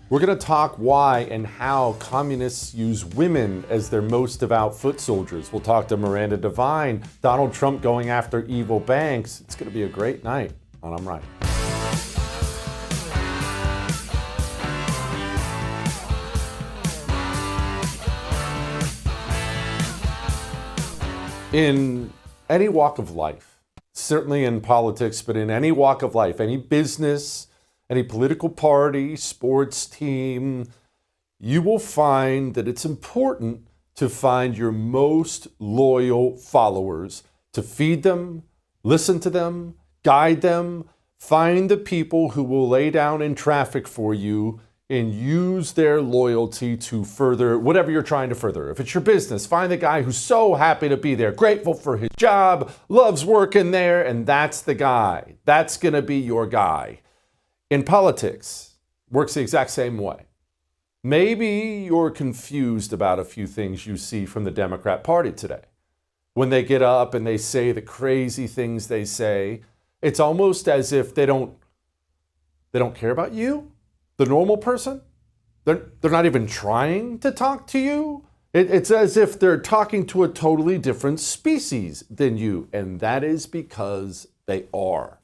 We're going to talk why and how communists use women as their most devout foot soldiers. We'll talk to Miranda Devine, Donald Trump going after evil banks. It's going to be a great night on I'm Right. In any walk of life, certainly in politics, but in any walk of life, any business, any political party, sports team, you will find that it's important to find your most loyal followers, to feed them, listen to them, guide them, find the people who will lay down in traffic for you and use their loyalty to further whatever you're trying to further. If it's your business, find the guy who's so happy to be there, grateful for his job, loves working there, and that's the guy. That's going to be your guy. In politics, works the exact same way. Maybe you're confused about a few things you see from the Democrat Party today. When they get up and they say the crazy things they say, it's almost as if they don't care about you, the normal person. They're not even trying to talk to you. It's as if they're talking to a totally different species than you, and that is because they are.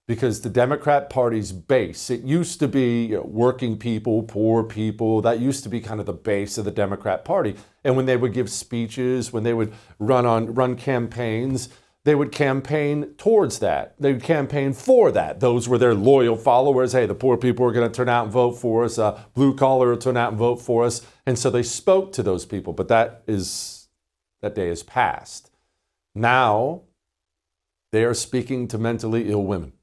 Because the Democrat Party's base, it used to be working people, poor people. That used to be kind of the base of the Democrat Party. And when they would give speeches, when they would run campaigns, they would campaign towards that. They would campaign for that. Those were their loyal followers. Hey, the poor people are going to turn out and vote for us. Blue collar will turn out and vote for us. And so they spoke to those people. But that day is past. Now they are speaking to mentally ill women.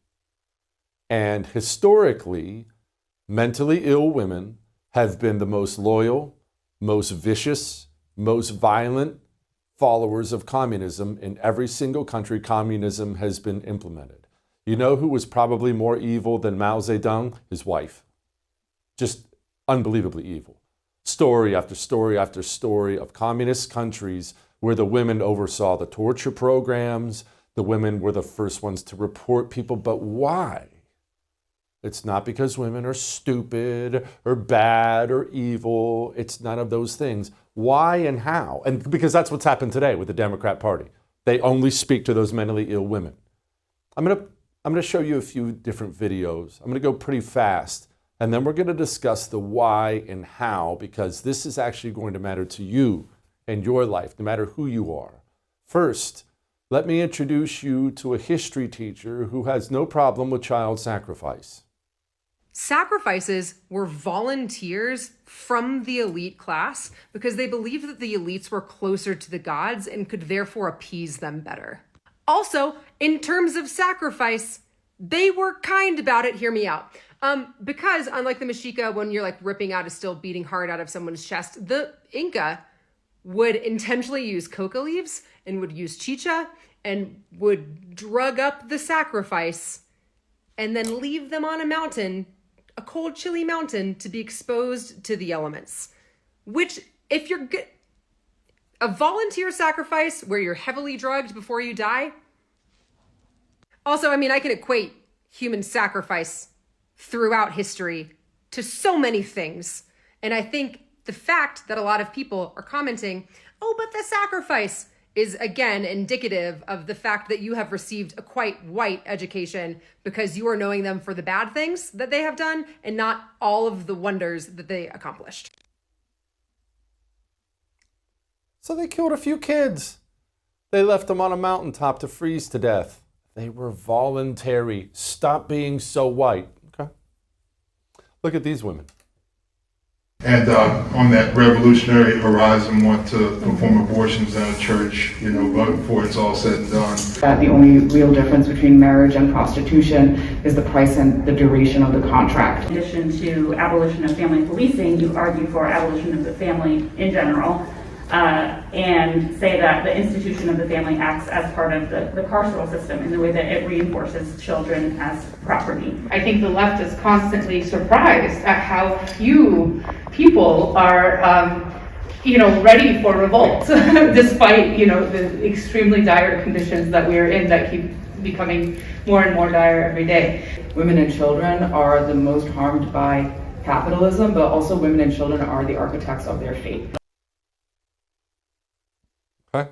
And historically, mentally ill women have been the most loyal, most vicious, most violent followers of communism in every single country communism has been implemented. You know who was probably more evil than Mao Zedong? His wife. Just unbelievably evil. Story after story after story of communist countries where the women oversaw the torture programs. The women were the first ones to report people. But why? It's not because women are stupid or bad or evil. It's none of those things. Why and how? And because that's what's happened today with the Democrat Party. They only speak to those mentally ill women. I'm going to show you a few different videos. I'm going to go pretty fast. And then we're going to discuss the why and how, because this is actually going to matter to you and your life, no matter who you are. First, let me introduce you to a history teacher who has no problem with child sacrifice. Sacrifices were volunteers from the elite class because they believed that the elites were closer to the gods and could therefore appease them better. Also, in terms of sacrifice, they were kind about it. Hear me out. Because unlike the Mexica, when you're like ripping out a still beating heart out of someone's chest, the Inca would intentionally use coca leaves and would use chicha and would drug up the sacrifice and then leave them on a mountain, a cold, chilly mountain, to be exposed to the elements. Which, if you're good, a volunteer sacrifice where you're heavily drugged before you die. Also, I mean, I can equate human sacrifice throughout history to so many things. And I think the fact that a lot of people are commenting, oh, but the sacrifice, is again indicative of the fact that you have received a quite white education because you are knowing them for the bad things that they have done and not all of the wonders that they accomplished. So they killed a few kids. They left them on a mountaintop to freeze to death. They were voluntary. Stop being so white. Okay. Look at these women. And on that revolutionary horizon, want to perform abortions in a church, but before it's all said and done. The only real difference between marriage and prostitution is the price and the duration of the contract. In addition to abolition of family policing, you argue for abolition of the family in general, and say that the institution of the family acts as part of the carceral system in the way that it reinforces children as property. I think the left is constantly surprised at how few people are, ready for revolt, despite, the extremely dire conditions that we are in that keep becoming more and more dire every day. Women and children are the most harmed by capitalism, but also women and children are the architects of their fate. Okay.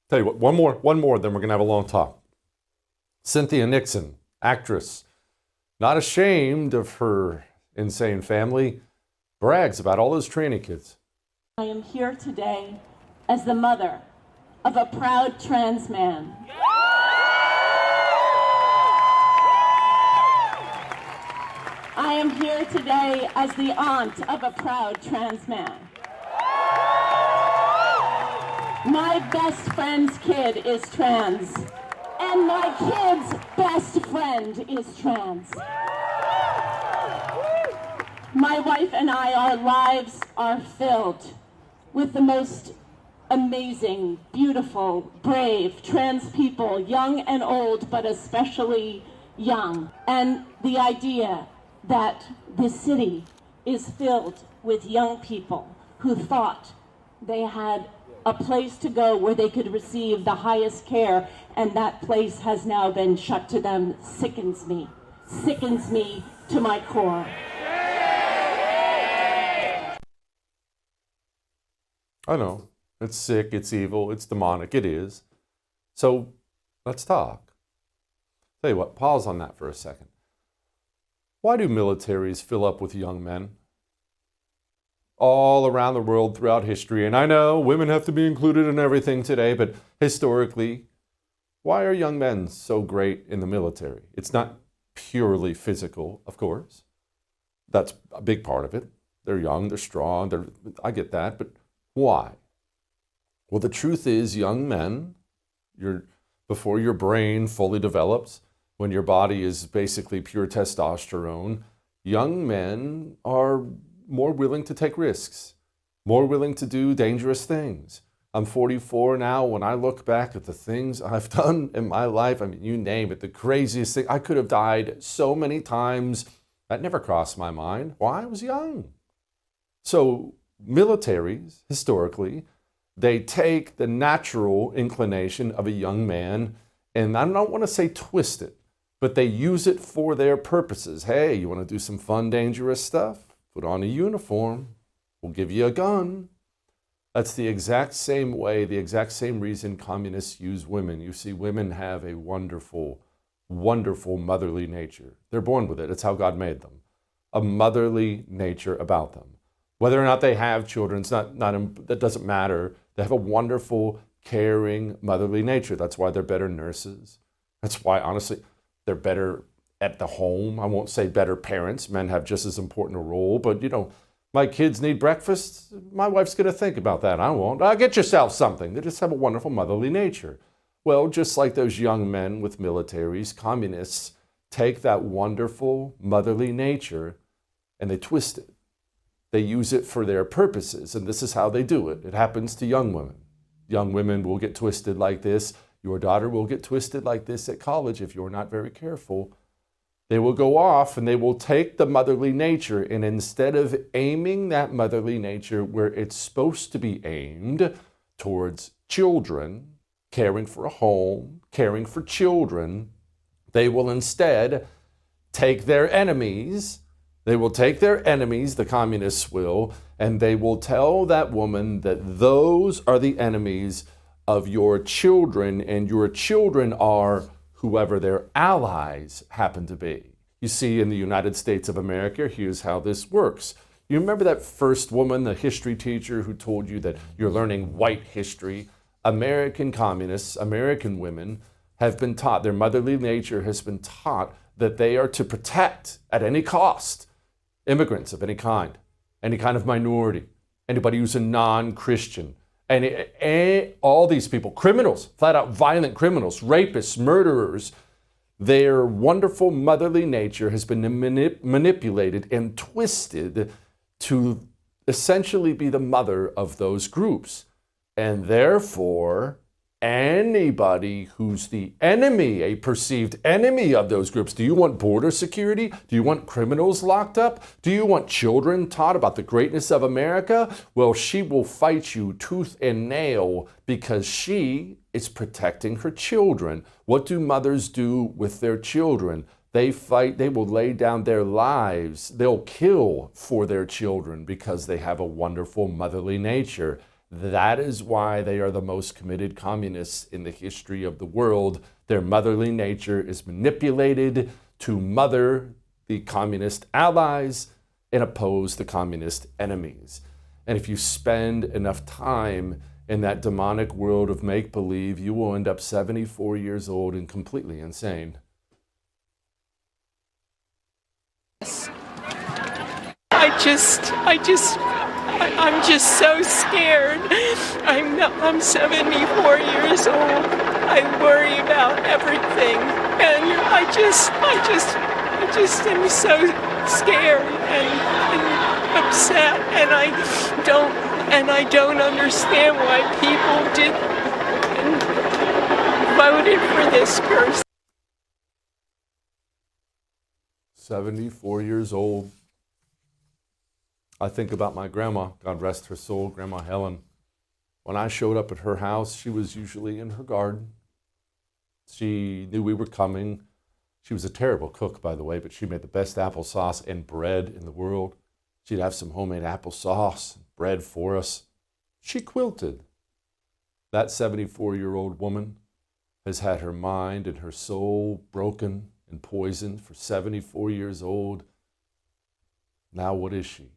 Tell you what, one more, then we're going to have a long talk. Cynthia Nixon, actress, not ashamed of her insane family, brags about all those tranny kids. I am here today as the mother of a proud trans man. I am here today as the aunt of a proud trans man. My best friend's kid is trans, and my kid's best friend is trans. My wife and I, our lives are filled with the most amazing, beautiful, brave trans people, young and old, but especially young. And the idea that this city is filled with young people who thought they had a place to go where they could receive the highest care, and that place has now been shut to them, sickens me to my core. I know, it's sick, it's evil, it's demonic, it is. So let's talk. Tell you what, pause on that for a second. Why do militaries fill up with young men? All around the world throughout history, and I know women have to be included in everything today, but historically, why are young men so great in the military? It's not purely physical, of course. That's a big part of it. They're young, they're strong, I get that, but why? Well, the truth is, young men, before your brain fully develops, when your body is basically pure testosterone, young men are more willing to take risks, more willing to do dangerous things. I'm 44 now. When I look back at the things I've done in my life, I mean, you name it, the craziest thing. I could have died so many times. That never crossed my mind. Why? I was young. So militaries, historically, they take the natural inclination of a young man, and I don't want to say twist it, but they use it for their purposes. Hey, you want to do some fun, dangerous stuff? Put on a uniform. We'll give you a gun. That's the exact same way, the exact same reason communists use women. You see, women have a wonderful, wonderful motherly nature. They're born with it. It's how God made them. A motherly nature about them. Whether or not they have children, that doesn't matter. They have a wonderful, caring, motherly nature. That's why they're better nurses. That's why, honestly, they're better at the home. I won't say better parents. Men have just as important a role, but my kids need breakfast. My wife's going to think about that. I won't. Get yourself something. They just have a wonderful motherly nature. Well, just like those young men with militaries, communists take that wonderful motherly nature and they twist it. They use it for their purposes, and this is how they do it. It happens to young women. Young women will get twisted like this. Your daughter will get twisted like this at college if you're not very careful. They will go off and they will take the motherly nature, and instead of aiming that motherly nature where it's supposed to be aimed towards children, caring for a home, caring for children, they will instead take their enemies. They will take their enemies, the communists will, and they will tell that woman that those are the enemies of your children, and your children are whoever their allies happen to be. You see, in the United States of America, here's how this works. You remember that first woman, the history teacher, who told you that you're learning white history? American communists, American women, have been taught, their motherly nature has been taught that they are to protect at any cost immigrants of any kind of minority, anybody who's a non-Christian, and all these people, criminals, flat out violent criminals, rapists, murderers. Their wonderful motherly nature has been manipulated and twisted to essentially be the mother of those groups. And therefore, anybody who's the enemy, a perceived enemy of those groups. Do you want border security? Do you want criminals locked up? Do you want children taught about the greatness of America? Well, she will fight you tooth and nail because she is protecting her children. What do mothers do with their children? They fight, they will lay down their lives. They'll kill for their children because they have a wonderful motherly nature. That is why they are the most committed communists in the history of the world. Their motherly nature is manipulated to mother the communist allies and oppose the communist enemies. And if you spend enough time in that demonic world of make-believe, you will end up 74 years old and completely insane. I'm just so scared. I'm 74 years old. I worry about everything, and I just am so scared and upset, and I don't understand why people did and voted for this person. 74 years old. I think about my grandma, God rest her soul, Grandma Helen. When I showed up at her house, she was usually in her garden. She knew we were coming. She was a terrible cook, by the way, but she made the best applesauce and bread in the world. She'd have some homemade applesauce, bread for us. She quilted. That 74-year-old woman has had her mind and her soul broken and poisoned for 74 years old. Now what is she?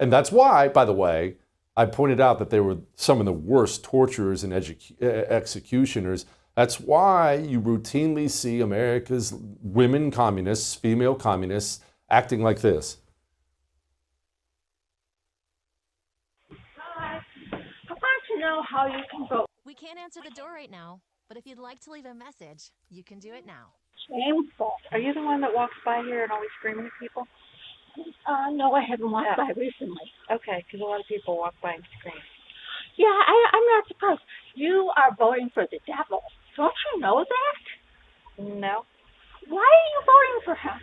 And that's why, by the way, I pointed out that they were some of the worst torturers and executioners. That's why you routinely see America's women communists, female communists, acting like this. Hi. I want to know how you can vote. We can't answer the door right now, but if you'd like to leave a message, you can do it now. Shameful. Are you the one that walks by here and always screaming at people? No, I haven't walked by recently. Okay, because a lot of people walk by and scream. Yeah, I'm not surprised. You are voting for the devil. Don't you know that? No. Why are you voting for him?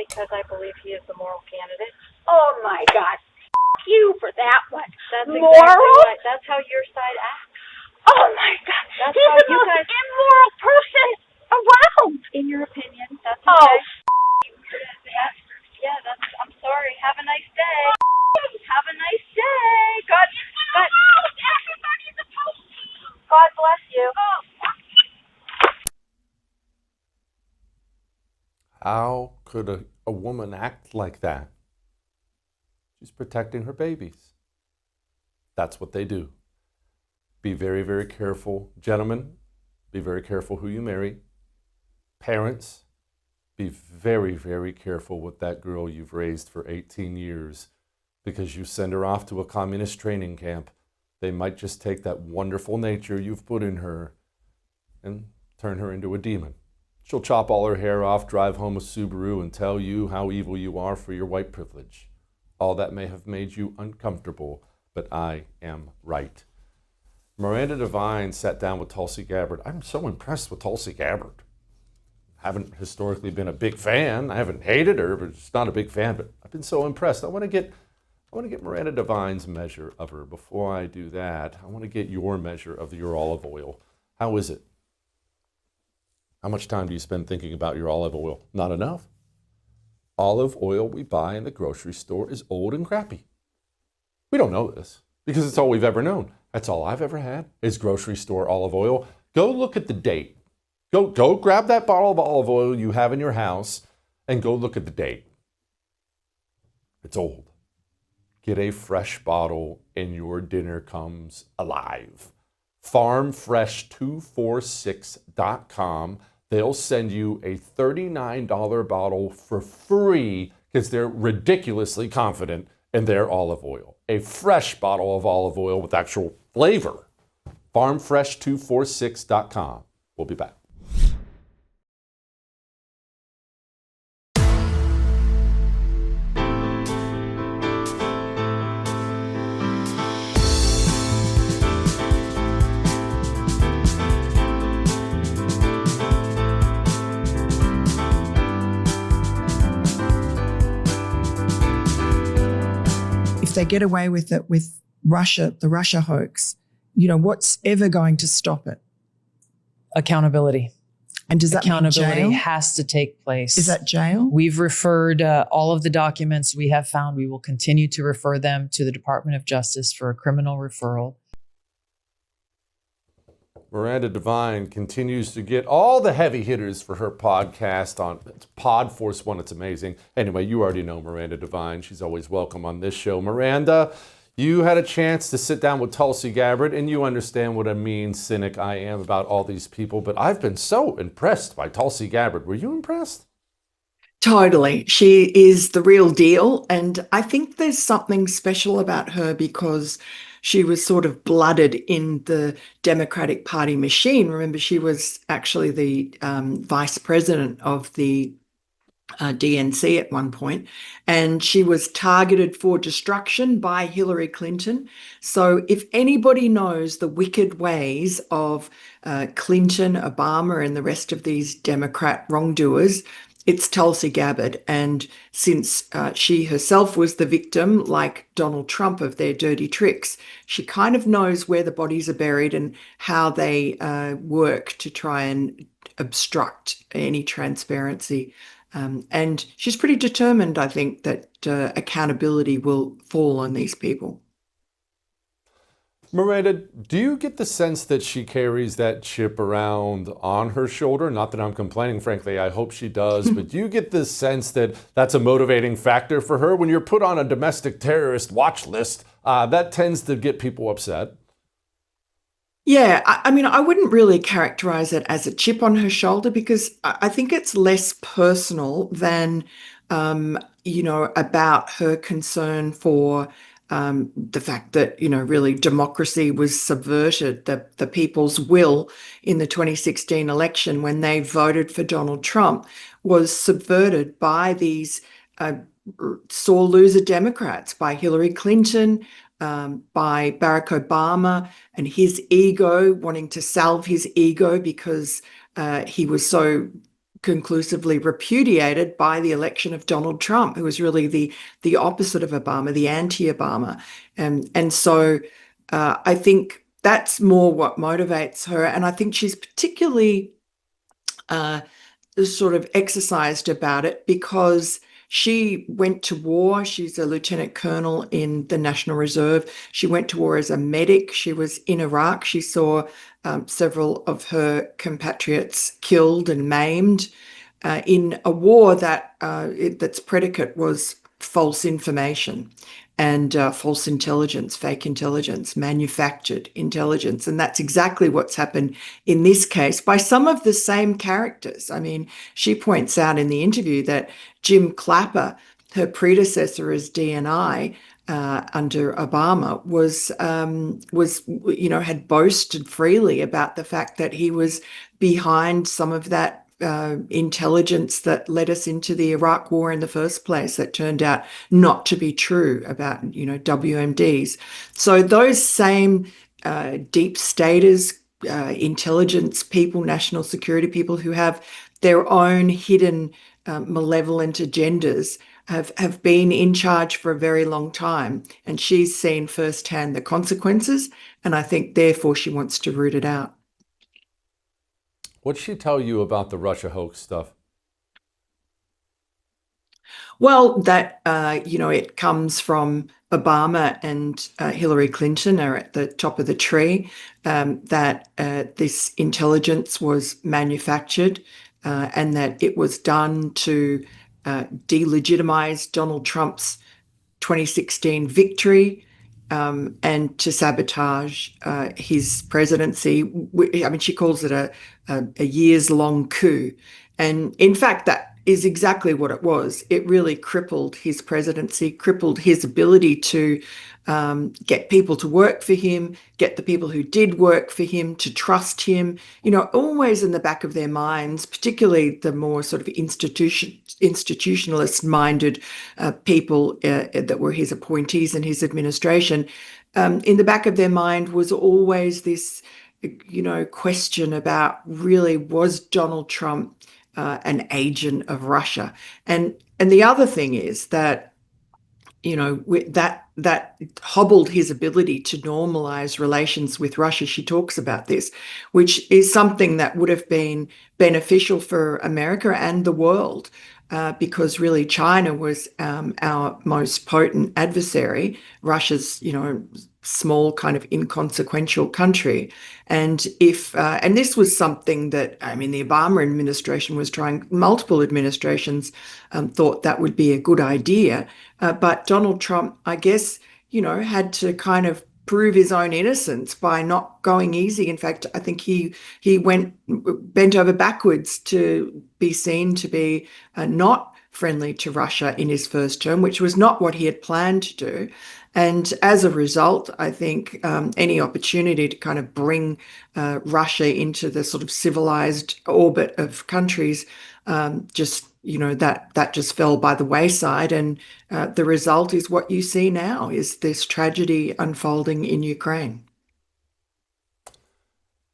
Because I believe he is the moral candidate. Oh, my God. F*** you for that one. That's moral? Exactly right. That's how your side acts. Oh, my God. That's He's how the you most guys... immoral person around. In your opinion, that's okay. Oh, yeah, I'm sorry. Have a nice day. Have a nice day. God bless you. How could a woman act like that? She's protecting her babies. That's what they do. Be very, very careful. Gentlemen, be very careful who you marry. Parents, be very, very careful with that girl you've raised for 18 years, because you send her off to a communist training camp. They might just take that wonderful nature you've put in her and turn her into a demon. She'll chop all her hair off, drive home a Subaru, and tell you how evil you are for your white privilege. All that may have made you uncomfortable, but I am right. Miranda Devine sat down with Tulsi Gabbard. I'm so impressed with Tulsi Gabbard. Haven't historically been a big fan. I haven't hated her, but just not a big fan. But I've been so impressed. I want to get Miranda Devine's measure of her. Before I do that, I want to get your measure of your olive oil. How is it? How much time do you spend thinking about your olive oil? Not enough. Olive oil we buy in the grocery store is old and crappy. We don't know this because it's all we've ever known. That's all I've ever had is grocery store olive oil. Go look at the date. Go grab that bottle of olive oil you have in your house and go look at the date. It's old. Get a fresh bottle and your dinner comes alive. Farmfresh246.com. They'll send you a $39 bottle for free because they're ridiculously confident in their olive oil. A fresh bottle of olive oil with actual flavor. Farmfresh246.com. We'll be back. If they get away with it with Russia, the Russia hoax, what's ever going to stop it? Accountability. And does that mean accountability jail? has to take place. Is that jail? We've referred all of the documents we have found. We will continue to refer them to the Department of Justice for a criminal referral. Miranda Devine continues to get all the heavy hitters for her podcast on Pod Force One. It's amazing. Anyway, you already know Miranda Devine. She's always welcome on this show. Miranda, you had a chance to sit down with Tulsi Gabbard, and you understand what a mean cynic I am about all these people, but I've been so impressed by Tulsi Gabbard. Were you impressed? Totally. She is the real deal. And I think there's something special about her because she was sort of blooded in the Democratic Party machine. Remember, she was actually the vice president of the DNC at one point, and she was targeted for destruction by Hillary Clinton. So if anybody knows the wicked ways of Clinton, Obama, and the rest of these Democrat wrongdoers, it's Tulsi Gabbard. And since she herself was the victim, like Donald Trump, of their dirty tricks, she kind of knows where the bodies are buried and how they work to try and obstruct any transparency. And she's pretty determined, I think, that accountability will fall on these people. Miranda, do you get the sense that she carries that chip around on her shoulder? Not that I'm complaining, frankly, I hope she does, but do you get the sense that that's a motivating factor for her? When you're put on a domestic terrorist watch list, that tends to get people upset. Yeah, I mean, I wouldn't really characterize it as a chip on her shoulder because I think it's less personal than, about her concern for the fact that, really democracy was subverted, the people's will in the 2016 election when they voted for Donald Trump was subverted by these sore loser Democrats, by Hillary Clinton, by Barack Obama, and his ego, wanting to salve his ego because he was so conclusively repudiated by the election of Donald Trump, who was really the opposite of Obama, the anti-Obama. And so I think that's more what motivates her. And I think she's particularly sort of exercised about it because she went to war. She's a lieutenant colonel in the National Reserve. She went to war as a medic. She was in Iraq. She saw several of her compatriots killed and maimed in a war that its predicate was false information and false intelligence, fake intelligence, manufactured intelligence. And that's exactly what's happened in this case by some of the same characters. I mean, she points out in the interview that Jim Clapper, her predecessor as DNI under Obama, had boasted freely about the fact that he was behind some of that intelligence that led us into the Iraq war in the first place that turned out not to be true about, WMDs. So those same deep staters, intelligence people, national security people who have their own hidden malevolent agendas have been in charge for a very long time. And she's seen firsthand the consequences. And I think therefore she wants to root it out. What'd she tell you about the Russia hoax stuff? Well, that, it comes from Obama and Hillary Clinton are at the top of the tree, that this intelligence was manufactured and that it was done to delegitimize Donald Trump's 2016 victory and to sabotage his presidency. I mean, she calls it a years-long coup. And in fact, that is exactly what it was. It really crippled his presidency, crippled his ability to get people to work for him, get the people who did work for him to trust him, always in the back of their minds, particularly the more sort of institutionalist-minded people that were his appointees in his administration. In the back of their mind was always this, question about really, was Donald Trump an agent of Russia? And the other thing is that that hobbled his ability to normalize relations with Russia. She talks about this, which is something that would have been beneficial for America and the world, because really China was our most potent adversary. Russia's, small kind of inconsequential country. And and this was something that, the Obama administration was trying, multiple administrations thought that would be a good idea. But Donald Trump, I guess, had to kind of prove his own innocence by not going easy. In fact, I think he bent over backwards to be seen to be not friendly to Russia in his first term, which was not what he had planned to do. And as a result, I think any opportunity to kind of bring Russia into the sort of civilized orbit of countries that just fell by the wayside. And the result is what you see now, is this tragedy unfolding in Ukraine.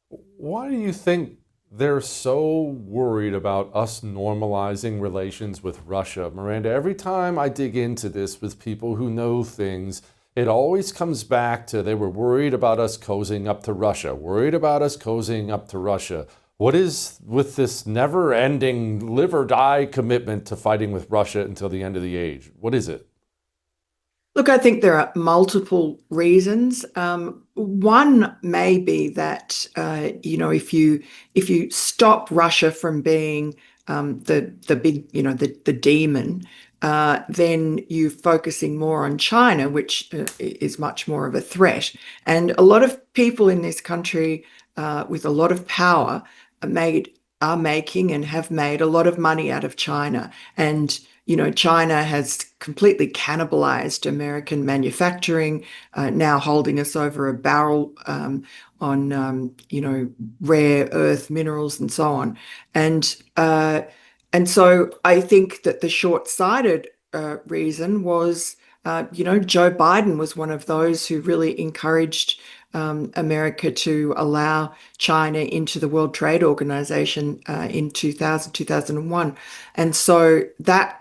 Why do you think they're so worried about us normalizing relations with Russia? Miranda, every time I dig into this with people who know things, it always comes back to they were worried about us cozying up to Russia, worried about us cozying up to Russia. What is with this never-ending live or die commitment to fighting with Russia until the end of the age? What is it? Look, I think there are multiple reasons. One may be that if you stop Russia from being the big, the demon, then you're focusing more on China, which is much more of a threat. And a lot of people in this country with a lot of power are making and have made a lot of money out of China. And China has completely cannibalized American manufacturing, now holding us over a barrel on rare earth minerals and so on. And so I think that the short-sighted reason was, Joe Biden was one of those who really encouraged America to allow China into the World Trade Organization in 2001. And so that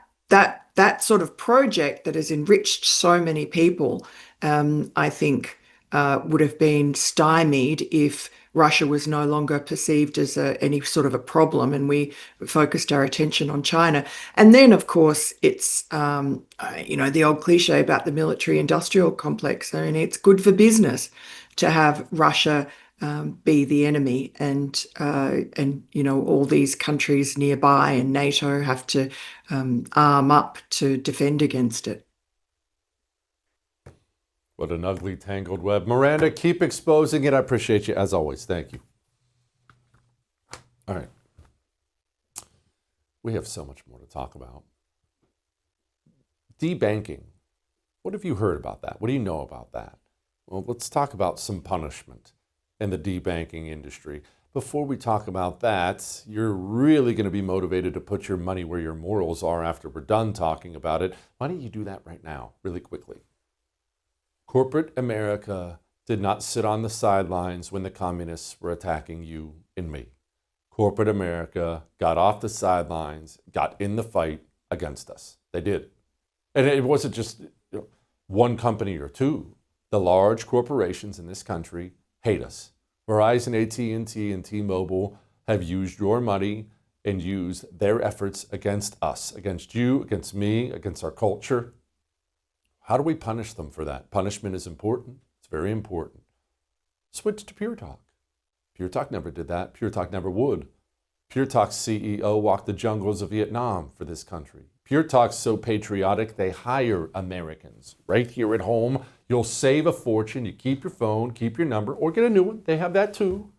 sort of project that has enriched so many people, I think, would have been stymied if Russia was no longer perceived as any sort of a problem, and we focused our attention on China. And then, of course, it's the old cliche about the military-industrial complex. It's good for business to have Russia be the enemy, and all these countries nearby and NATO have to arm up to defend against it. What an ugly, tangled web. Miranda, keep exposing it. I appreciate you, as always. Thank you. All right. We have so much more to talk about. Debanking. What have you heard about that? What do you know about that? Well, let's talk about some punishment in the debanking industry. Before we talk about that, you're really going to be motivated to put your money where your morals are after we're done talking about it. Why don't you do that right now, really quickly? Corporate America did not sit on the sidelines when the communists were attacking you and me. Corporate America got off the sidelines, got in the fight against us. They did. And it wasn't just one company or two. The large corporations in this country hate us. Verizon, AT&T, and T-Mobile have used your money and used their efforts against us, against you, against me, against our culture. How do we punish them for that? Punishment is important. It's very important. Switch to Pure Talk. Pure Talk never did that. Pure Talk never would. Pure Talk's CEO walked the jungles of Vietnam for this country. Pure Talk's so patriotic, they hire Americans right here at home. You'll save a fortune. You keep your phone, keep your number, or get a new one. They have that too.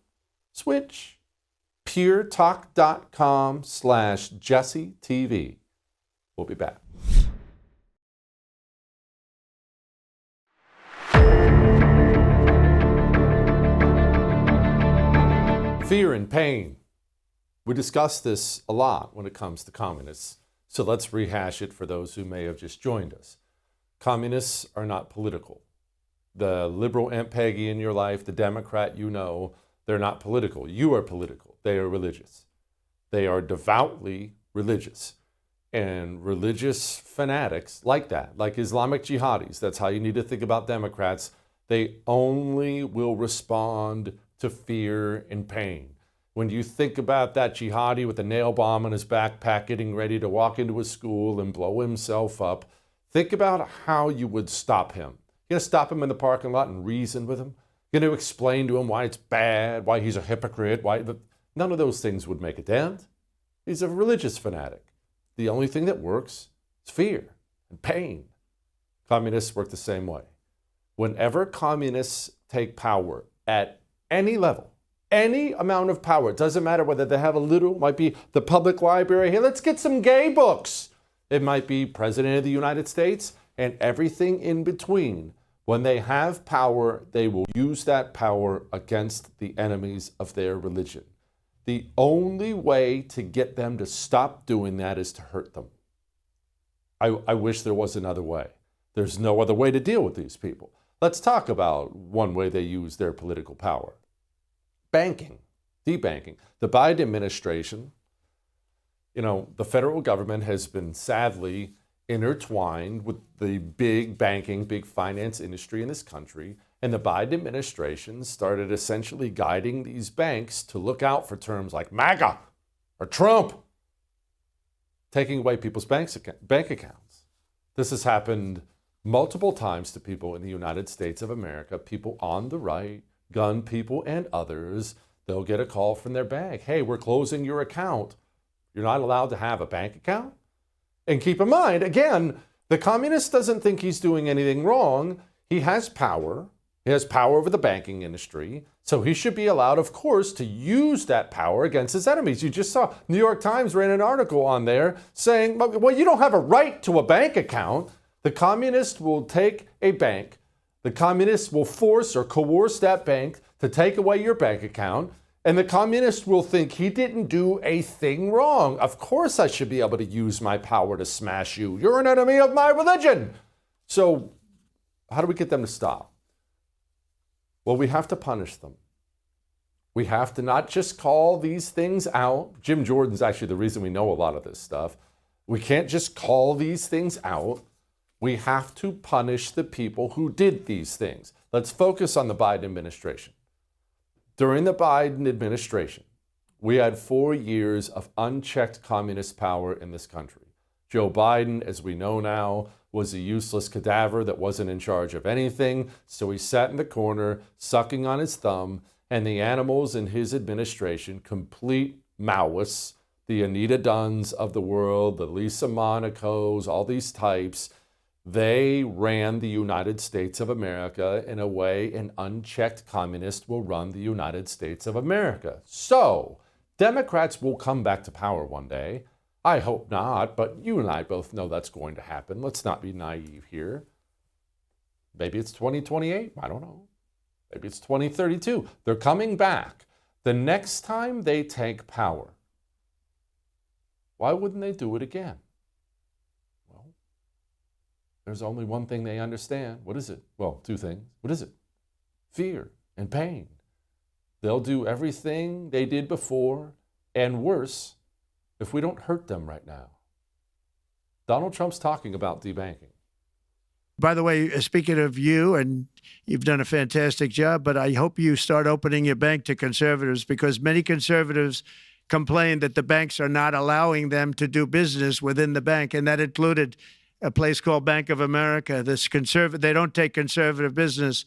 Switch. puretalk.com/JesseTV. We'll be back. Fear and pain. We discuss this a lot when it comes to communists, so let's rehash it for those who may have just joined us. Communists are not political. The liberal Aunt Peggy in your life, the Democrat they're not political. You are political. They are religious. They are devoutly religious. And religious fanatics like that, like Islamic jihadis, that's how you need to think about Democrats. They only will respond to fear and pain. When you think about that jihadi with a nail bomb in his backpack getting ready to walk into a school and blow himself up, think about how you would stop him. You're going to stop him in the parking lot and reason with him? You're going to explain to him why it's bad, why he's a hypocrite, why... None of those things would make a dent. He's a religious fanatic. The only thing that works is fear and pain. Communists work the same way. Whenever communists take power at any level, any amount of power, it doesn't matter whether they have a little, it might be the public library, hey, let's get some gay books. It might be President of the United States and everything in between. When they have power, they will use that power against the enemies of their religion. The only way to get them to stop doing that is to hurt them. I wish there was another way. There's no other way to deal with these people. Let's talk about one way they use their political power. Banking, debanking. The Biden administration, the federal government has been sadly intertwined with the big banking, big finance industry in this country. And the Biden administration started essentially guiding these banks to look out for terms like MAGA or Trump, taking away people's bank accounts. This has happened multiple times to people in the United States of America, people on the right, gun people and others. They'll get a call from their bank. Hey, we're closing your account. You're not allowed to have a bank account? And keep in mind, again, the communist doesn't think he's doing anything wrong. He has power. He has power over the banking industry, so he should be allowed, of course, to use that power against his enemies. You just saw New York Times ran an article on there saying, well, you don't have a right to a bank account. The communist will take a bank. The communist will force or coerce that bank to take away your bank account, and the communist will think he didn't do a thing wrong. Of course I should be able to use my power to smash you. You're an enemy of my religion. So how do we get them to stop? Well, we have to punish them. We have to not just call these things out. Jim Jordan's actually the reason we know a lot of this stuff. We can't just call these things out. We have to punish the people who did these things. Let's focus on the Biden administration. During the Biden administration, we had 4 years of unchecked communist power in this country. Joe Biden, as we know now, was a useless cadaver that wasn't in charge of anything, so he sat in the corner, sucking on his thumb, and the animals in his administration, complete Maoists, the Anita Dunns of the world, the Lisa Monacos, all these types, they ran the United States of America in a way an unchecked communist will run the United States of America. So, Democrats will come back to power one day. I hope not, but you and I both know that's going to happen. Let's not be naive here. Maybe it's 2028. I don't know. Maybe it's 2032. They're coming back. The next time they take power, why wouldn't they do it again? Well, there's only one thing they understand. What is it? Well, two things. What is it? Fear and pain. They'll do everything they did before and worse if we don't hurt them right now. Donald Trump's talking about debanking. By the way, speaking of you, and you've done a fantastic job, but I hope you start opening your bank to conservatives, because many conservatives complain that the banks are not allowing them to do business within the bank, and that included a place called Bank of America. They don't take conservative business.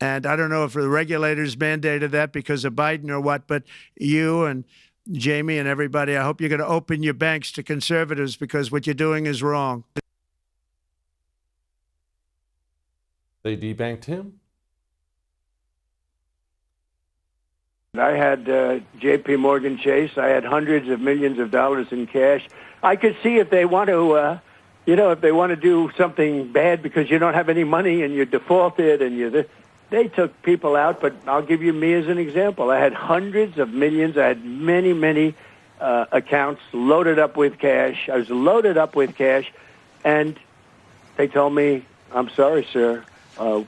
And I don't know if the regulators mandated that because of Biden or what, but you and Jamie and everybody, I hope you're going to open your banks to conservatives, because what you're doing is wrong. They debanked him? I had J.P. Morgan Chase. I had hundreds of millions of dollars in cash. I could see if they want to, if they want to do something bad because you don't have any money and you're defaulted and they took people out. But I'll give you me as an example. I had hundreds of millions. I had many, many accounts loaded up with cash. I was loaded up with cash. And they told me, I'm sorry, sir,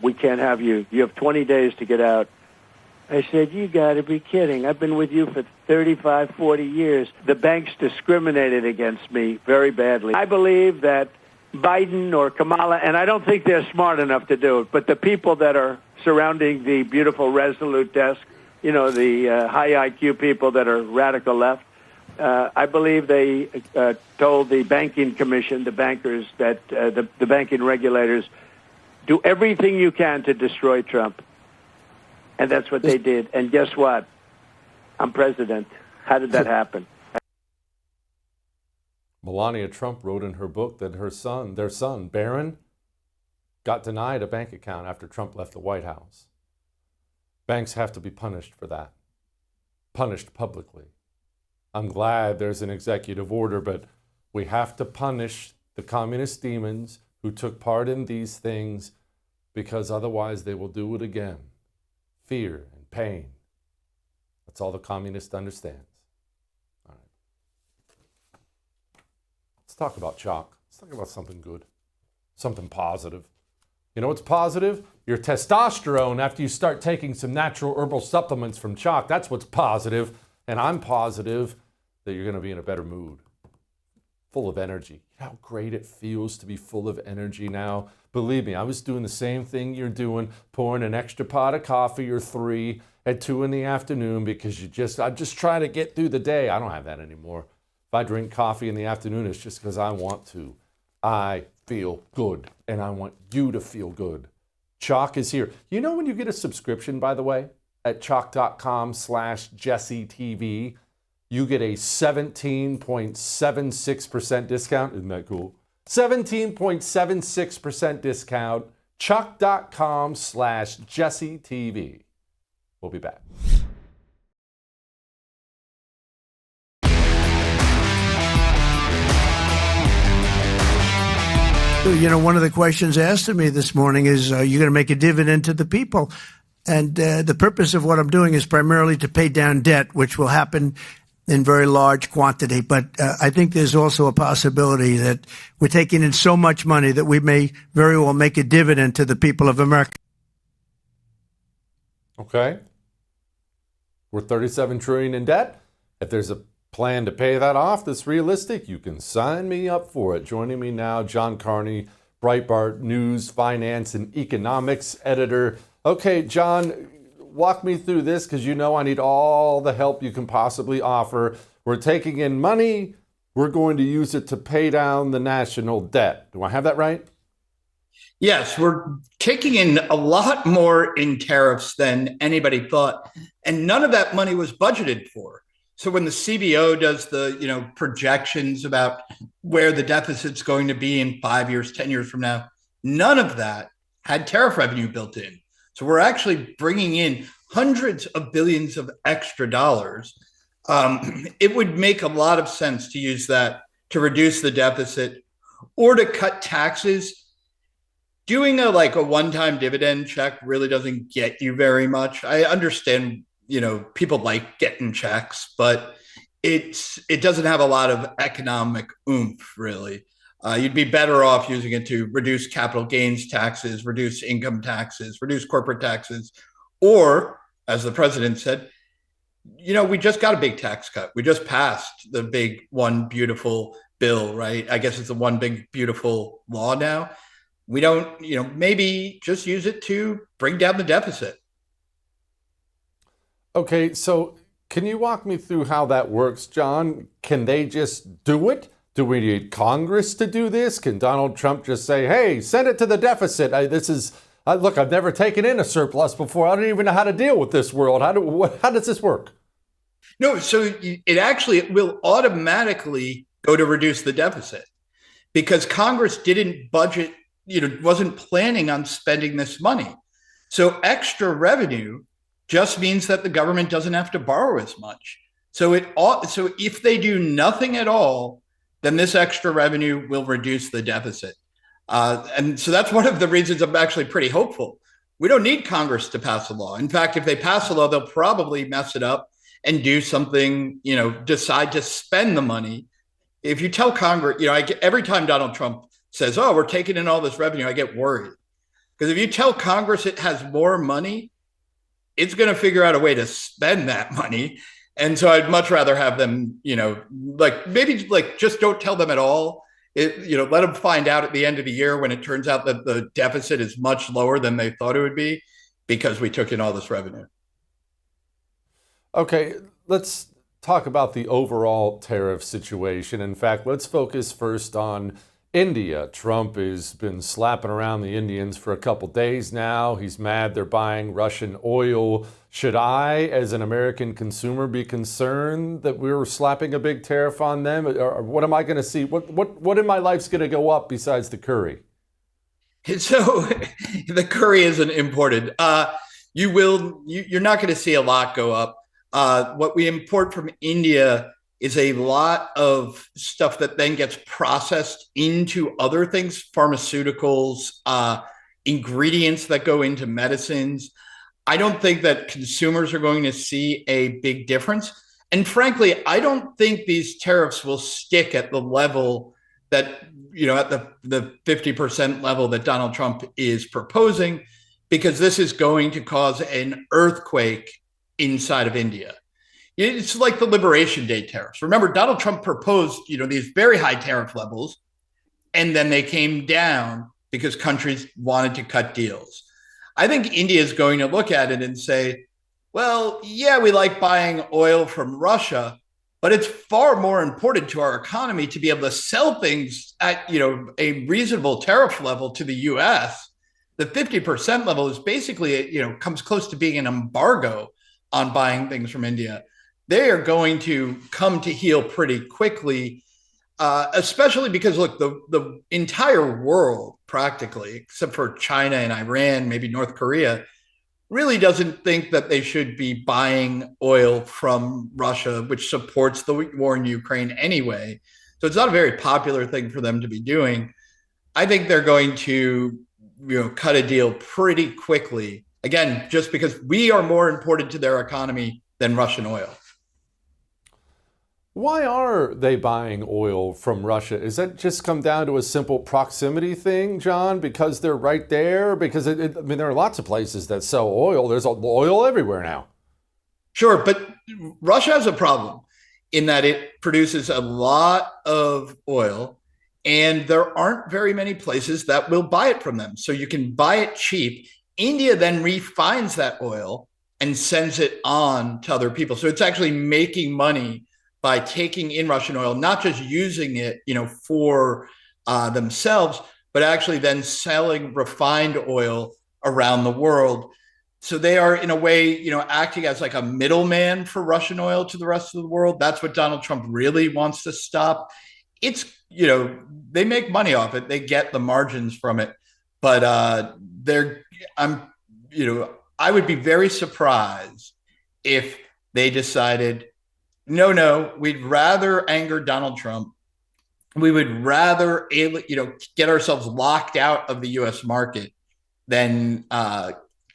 we can't have you. You have 20 days to get out. I said, you got to be kidding. I've been with you for 35, 40 years. The banks discriminated against me very badly. I believe that Biden or Kamala, and I don't think they're smart enough to do it, but the people that are surrounding the beautiful Resolute desk, you know, the high IQ people that are radical left, I believe they told the banking commission, the bankers, that the banking regulators, do everything you can to destroy Trump. And that's what they did. And guess what? I'm president. How did that happen? Melania Trump wrote in her book that their son, Barron, got denied a bank account after Trump left the White House. Banks have to be punished for that. Punished publicly. I'm glad there's an executive order, but we have to punish the communist demons who took part in these things, because otherwise they will do it again. Fear and pain. That's all the communist understands. All right. Let's talk about chalk. Let's talk about something good, something positive. You know what's positive? Your testosterone after you start taking some natural herbal supplements from chalk. That's what's positive. And I'm positive that you're going to be in a better mood, full of energy. How great it feels to be full of energy now. Believe me, I was doing the same thing you're doing, pouring an extra pot of coffee or 3 at 2 in the afternoon because I'm just trying to get through the day. I don't have that anymore. If I drink coffee in the afternoon, it's just because I want to. I feel good, and I want you to feel good. Chalk is here. You know when you get a subscription, by the way, at chalk.com/JesseTV, you get a 17.76% discount. Isn't that cool? 17.76% discount. Chalk.com/JesseTV. We'll be back. You know, one of the questions asked of me this morning is, are you going to make a dividend to the people? And the purpose of what I'm doing is primarily to pay down debt, which will happen in very large quantity. But I think there's also a possibility that we're taking in so much money that we may very well make a dividend to the people of America. Okay. We're $37 trillion in debt. If there's a plan to pay that off that's realistic, you can sign me up for it. Joining me now, John Carney, Breitbart News, Finance, and Economics editor. Okay, John, walk me through this because you know I need all the help you can possibly offer. We're taking in money. We're going to use it to pay down the national debt. Do I have that right? Yes, we're taking in a lot more in tariffs than anybody thought, and none of that money was budgeted for. So when the CBO does the projections about where the deficit's going to be in 5 years, 10 years from now, none of that had tariff revenue built in. So we're actually bringing in hundreds of billions of extra dollars. It would make a lot of sense to use that to reduce the deficit or to cut taxes. Doing a one-time dividend check really doesn't get you very much. I understand, people like getting checks, but it doesn't have a lot of economic oomph, really. You'd be better off using it to reduce capital gains taxes, reduce income taxes, reduce corporate taxes, or, as the president said, we just got a big tax cut. We just passed the big one beautiful bill, right? I guess it's the one big beautiful law now. We don't, maybe just use it to bring down the deficit. Okay, so can you walk me through how that works, John? Can they just do it? Do we need Congress to do this? Can Donald Trump just say, hey, send it to the deficit? Look, I've never taken in a surplus before. I don't even know how to deal with this world. How does this work? No, so it will automatically go to reduce the deficit because Congress didn't budget, wasn't planning on spending this money. So extra revenue just means that the government doesn't have to borrow as much. So if they do nothing at all, then this extra revenue will reduce the deficit. And so that's one of the reasons I'm actually pretty hopeful. We don't need Congress to pass a law. In fact, if they pass a law, they'll probably mess it up and do something, decide to spend the money. If you tell Congress, every time Donald Trump says, oh, we're taking in all this revenue, I get worried. Because if you tell Congress it has more money, it's going to figure out a way to spend that money. And so I'd much rather have them, maybe just don't tell them at all. Let them find out at the end of the year when it turns out that the deficit is much lower than they thought it would be because we took in all this revenue. Okay, let's talk about the overall tariff situation. In fact, let's focus first on India. Trump has been slapping around the Indians for a couple days now. He's mad they're buying Russian oil. Should I, as an American consumer, be concerned that we're slapping a big tariff on them? Or what am I going to see? What in my life's going to go up besides the curry? So the curry isn't imported. You're not going to see a lot go up. What we import from India is a lot of stuff that then gets processed into other things, pharmaceuticals, ingredients that go into medicines. I don't think that consumers are going to see a big difference. And frankly, I don't think these tariffs will stick at the level that, at the 50% level that Donald Trump is proposing, because this is going to cause an earthquake inside of India. It's like the Liberation Day tariffs. Remember, Donald Trump proposed, these very high tariff levels, and then they came down because countries wanted to cut deals. I think India is going to look at it and say, well, yeah, we like buying oil from Russia, but it's far more important to our economy to be able to sell things at, a reasonable tariff level to the US. The 50% level is basically, comes close to being an embargo on buying things from India. They are going to come to heel pretty quickly, especially because, look, the entire world practically, except for China and Iran, maybe North Korea, really doesn't think that they should be buying oil from Russia, which supports the war in Ukraine anyway. So it's not a very popular thing for them to be doing. I think they're going to, cut a deal pretty quickly. Again, just because we are more important to their economy than Russian oil. Why are they buying oil from Russia? Is that just come down to a simple proximity thing, John? Because they're right there? Because, there are lots of places that sell oil. There's oil everywhere now. Sure, but Russia has a problem in that it produces a lot of oil, and there aren't very many places that will buy it from them. So you can buy it cheap. India then refines that oil and sends it on to other people. So it's actually making money by taking in Russian oil, not just using it, for themselves, but actually then selling refined oil around the world. So they are, in a way, acting as like a middleman for Russian oil to the rest of the world. That's what Donald Trump really wants to stop. It's, they make money off it. They get the margins from it. But I would be very surprised if they decided, no, we'd rather anger Donald Trump. We would rather, get ourselves locked out of the U.S. market than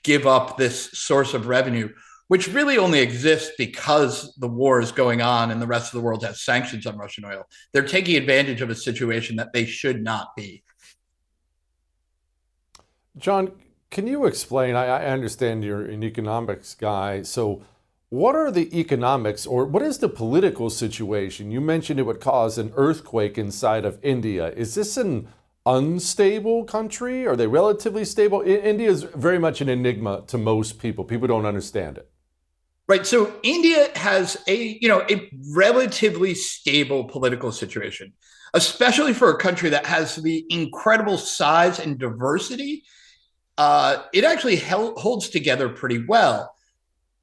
give up this source of revenue, which really only exists because the war is going on and the rest of the world has sanctions on Russian oil. They're taking advantage of a situation that they should not be. John, can you explain? I understand you're an economics guy. So what are the economics, or what is the political situation? You mentioned it would cause an earthquake inside of India. Is this an unstable country? Are they relatively stable? India is very much an enigma to most people. People don't understand it. Right. So India has a relatively stable political situation, especially for a country that has the incredible size and diversity. It actually holds together pretty well.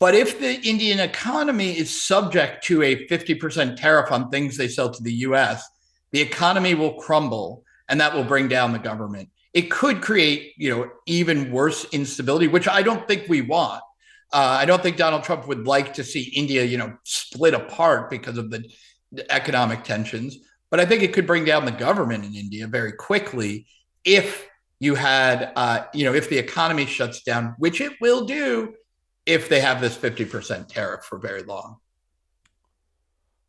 But if the Indian economy is subject to a 50% tariff on things they sell to the US, the economy will crumble, and that will bring down the government. It could create, even worse instability, which I don't think we want. I don't think Donald Trump would like to see India, split apart because of the economic tensions. But I think it could bring down the government in India very quickly if you had, if the economy shuts down, which it will do if they have this 50% tariff for very long.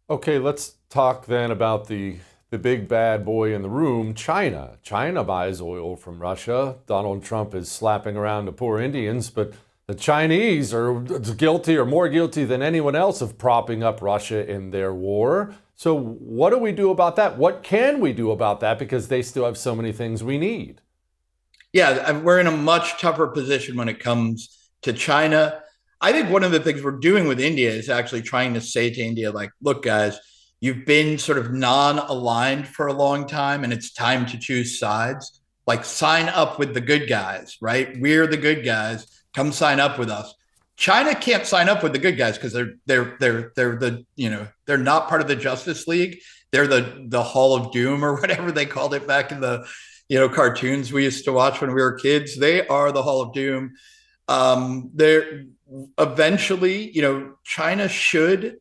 Okay, let's talk then about the big bad boy in the room, China. China buys oil from Russia. Donald Trump is slapping around the poor Indians, but the Chinese are guilty or more guilty than anyone else of propping up Russia in their war. So what do we do about that? What can we do about that? Because they still have so many things we need. Yeah, we're in a much tougher position when it comes to China. I think one of the things we're doing with India is actually trying to say to India, like, look, guys, you've been sort of non-aligned for a long time, and it's time to choose sides. Like, sign up with the good guys, right? We're the good guys. Come sign up with us. China can't sign up with the good guys because they're not part of the Justice League. They're the Hall of Doom or whatever they called it back in the cartoons we used to watch when we were kids. They are the Hall of Doom. They're eventually, China should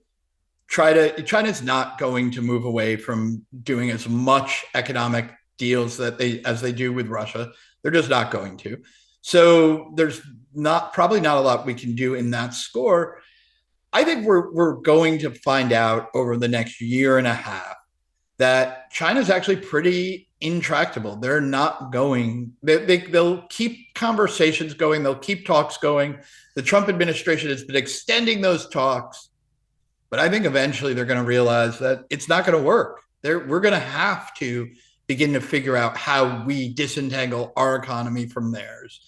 China's not going to move away from doing as much economic deals as they do with Russia. They're just not going to. So there's probably not a lot we can do in that score. I think we're going to find out over the next year and a half that China's actually pretty intractable. They're not going, they'll keep conversations going. They'll keep talks going. The Trump administration has been extending those talks, but I think eventually they're going to realize that it's not going to work. We're going to have to begin to figure out how we disentangle our economy from theirs.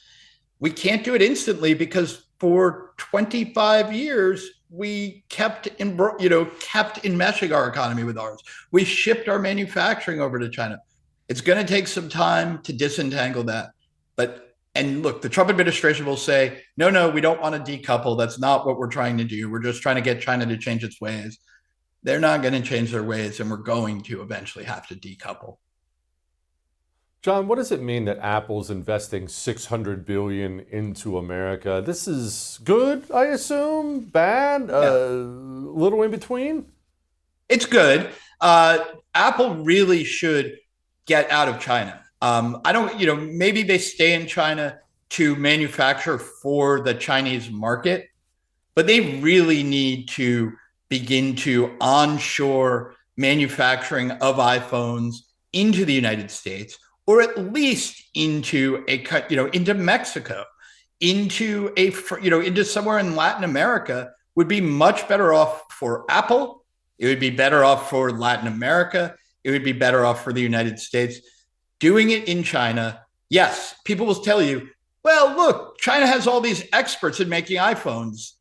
We can't do it instantly because for 25 years, we kept enmeshing our economy with ours. We shipped our manufacturing over to China. It's going to take some time to disentangle that. And look, the Trump administration will say, no, we don't want to decouple. That's not what we're trying to do. We're just trying to get China to change its ways. They're not going to change their ways, and we're going to eventually have to decouple. John, what does it mean that Apple's investing $600 billion into America? This is good, I assume? Bad? Little in between? It's good. Apple really should get out of China. Maybe they stay in China to manufacture for the Chinese market, but they really need to begin to onshore manufacturing of iPhones into the United States, or at least into Mexico, into somewhere in Latin America. Would be much better off for Apple. It would be better off for Latin America. It would be better off for the United States. Doing it in China, yes, people will tell you, well, look, China has all these experts in making iPhones,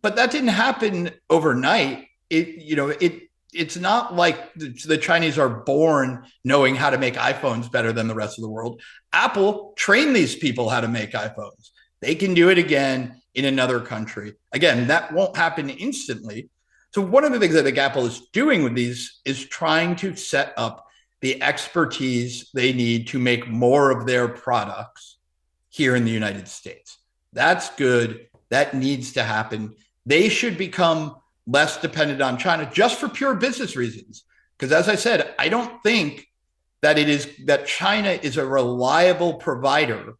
but that didn't happen overnight. It's not like the Chinese are born knowing how to make iPhones better than the rest of the world. Apple trained these people how to make iPhones. They can do it again in another country. Again, that won't happen instantly. So one of the things I think Apple is doing with these is trying to set up the expertise they need to make more of their products here in the United States. That's good. That needs to happen. They should become less dependent on China just for pure business reasons. Because as I said, I don't think that China is a reliable provider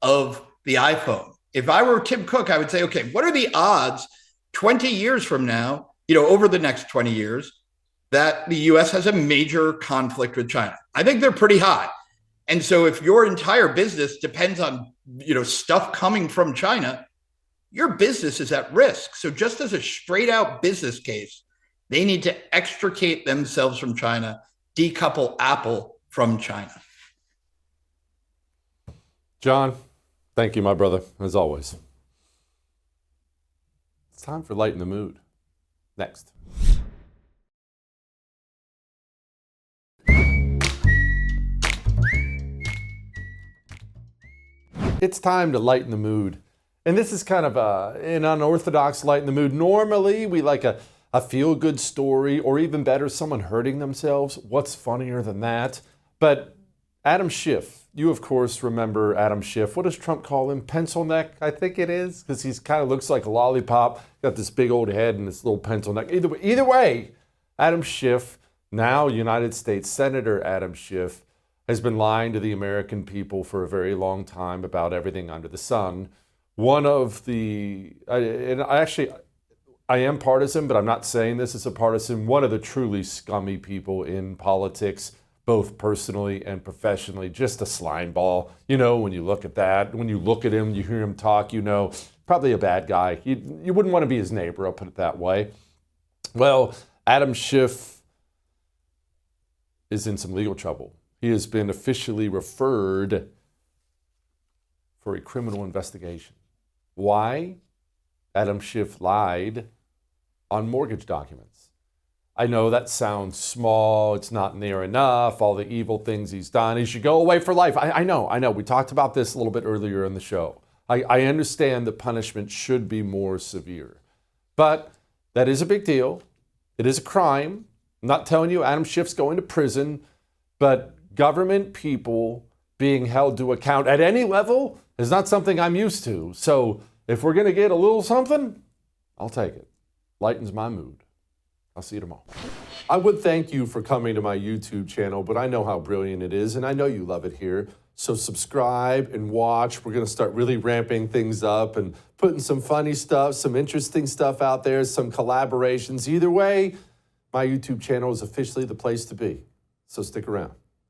of the iPhone. If I were Tim Cook, I would say, okay, what are the odds 20 years from now, over the next 20 years, that the US has a major conflict with China? I think they're pretty high. And so if your entire business depends on, stuff coming from China, your business is at risk. So just as a straight out business case, they need to extricate themselves from China, decouple Apple from China. John, thank you, my brother, as always. It's time for Lighten the Mood. Next. It's time to lighten the mood. And this is kind of an unorthodox lighten the mood. Normally, we like a feel-good story, or even better, someone hurting themselves. What's funnier than that? But Adam Schiff, you of course remember Adam Schiff. What does Trump call him? Pencil neck, I think it is, because he kind of looks like a lollipop. Got this big old head and this little pencil neck. Either way, Adam Schiff, now United States Senator Adam Schiff, has been lying to the American people for a very long time about everything under the sun. One of the, I am partisan, but I'm not saying this as a partisan. One of the truly scummy people in politics, both personally and professionally. Just a slime ball. You know, when you look at that, when you look at him, you hear him talk, you know, probably a bad guy. You wouldn't want to be his neighbor, I'll put it that way. Well, Adam Schiff is in some legal trouble. He has been officially referred for a criminal investigation. Why? Adam Schiff lied on mortgage documents. I know that sounds small, it's not near enough, all the evil things he's done. He should go away for life. I know. We talked about this a little bit earlier in the show. I understand that punishment should be more severe. But that is a big deal. It is a crime. I'm not telling you Adam Schiff's going to prison, but government people being held to account at any level is not something I'm used to. So if we're going to get a little something, I'll take it. Lightens my mood. I'll see you tomorrow. I would thank you for coming to my YouTube channel, but I know how brilliant it is, and I know you love it here. So subscribe and watch. We're going to start really ramping things up and putting some funny stuff, some interesting stuff out there, some collaborations. Either way, my YouTube channel is officially the place to be. So stick around.